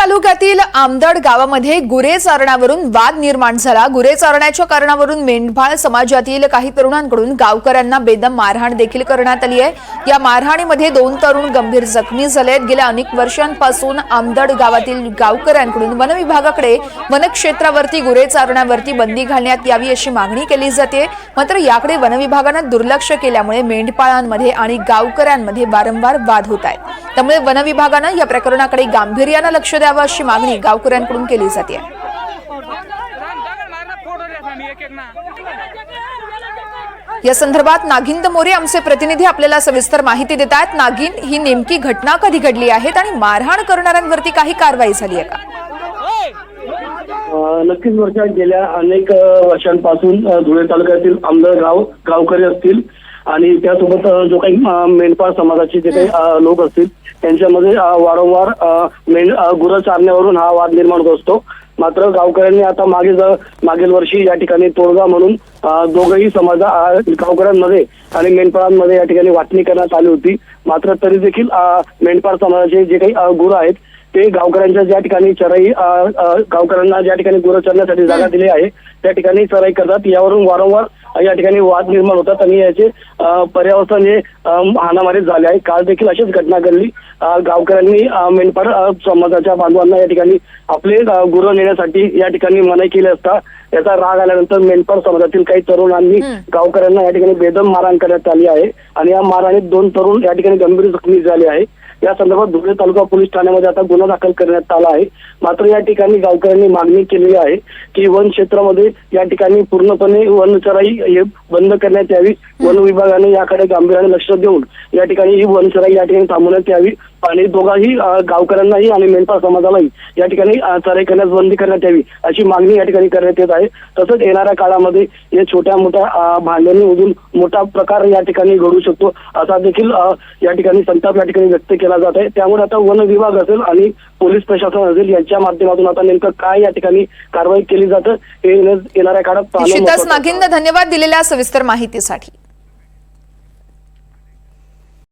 तालुक्यातील आमदड गावामध्ये गुरे चारण्यावरून वाद निर्माण झाला। गुरे चारण्याच्या कारणावरून मेंढपाळ समाजातील काही तरुणांकडून गावकऱ्यांना बेदम मारहाण देखील करण्यात आली आहे। या मारहाणीमध्ये 2 तरुण गंभीर जखमी झाले आहेत। गेल्या अनेक वर्षांपासून आमदड गावातील गावकऱ्यांकडून वन विभागाकडे वनक्षेत्रावरती गुरे चारण्यावरती बंदी घालण्यात यावी अशी मागणी केली जाते। मात्र याकडे वन विभागाने दुर्लक्ष केल्यामुळे मेंढपाळांमध्ये आणि गावकऱ्यांमध्ये वारंवार वाद होत आहेत। त्यामुळे वन विभागाने या प्रकरणाकडे गांभीर्याने लक्ष द्यावं अशी मागणी गावकऱ्यांकडून केली जाते। या संदर्भात नागिन मोरे आमचे प्रतिनिधी आपल्याला सविस्तर माहिती देत आहेत। नागिन, ही नेमकी घटना कधी घडली आहे आणि मारहाण करणाऱ्यांवरती काही कारवाई झाली आहे का? नक्कीच वर्षात गेल्या अनेक वर्षांपासून धुळे तालुक्यातील आमदड गावकरी असतील आणि त्यासोबत जो काही मेंढपाळ समाजाचे जे काही लोक असतील त्यांच्यामध्ये वारंवार गुरं चारण्यावरून हा वाद निर्माण होत असतो। मात्र गावकऱ्यांनी आता मागील वर्षी या ठिकाणी तोडगा म्हणून दोघंही गावकऱ्यांमध्ये आणि मेंढपाळांमध्ये या ठिकाणी वाटणी करण्यात आली होती। मात्र तरी देखील मेंढपाळ समाजाचे जे काही गुरं आहेत ते गावकऱ्यांच्या ज्या ठिकाणी गावकऱ्यांना ज्या ठिकाणी गुरं चरण्यासाठी जागा दिली आहे त्या ठिकाणी चराई करतात। यावरून वारंवार या ठिकाणी वाद निर्माण होतात आणि याचे पर्यावरणाने हाणामारी झाले आहे। काल देखील अशीच घटना घडली। गावकऱ्यांनी मेंढपाळ समाजाच्या बांधवांना या ठिकाणी आपले गुरं नेण्यासाठी या ठिकाणी मनाई केली असता याचा राग आल्यानंतर मेंढपाळ समाजातील काही तरुणांनी गावकऱ्यांना या ठिकाणी बेदम मारहाण करण्यात आली आहे आणि या मारहाणीत 2 तरुण या ठिकाणी गंभीर जखमी झाले आहे। या संदर्भात धुळे तालुका पोलीस ठाण्यामध्ये आता गुन्हा दाखल करण्यात आला आहे। मात्र या ठिकाणी गावकऱ्यांनी मागणी केलेली आहे की वन क्षेत्रामध्ये या ठिकाणी पूर्णपणे वन चराई बंद करण्यात यावी। वन विभागाने याकडे गांभीर्याने लक्ष देऊन या ठिकाणी ही वन चराई या ठिकाणी थांबवण्यात यावी आणि दोघाही गावकऱ्यांनाही आणि मेंढपाळ समाजालाही या ठिकाणी चराई करण्यास बंदी करण्यात यावी अशी मागणी या ठिकाणी करण्यात येत आहे। तसंच येणाऱ्या काळामध्ये या छोट्या मोठ्या भांडणीमधून मोठा प्रकार या ठिकाणी घडू शकतो असा देखील या ठिकाणी संताप या ठिकाणी व्यक्त केला जात आहे। त्यामुळे आता वन विभाग असेल आणि पोलीस प्रशासन असेल यांच्या माध्यमातून आता नेमकं काय या ठिकाणी कारवाई केली जातं हे येणाऱ्या काळात निश्चितच नागिन, धन्यवाद दिलेल्या सविस्तर माहितीसाठी।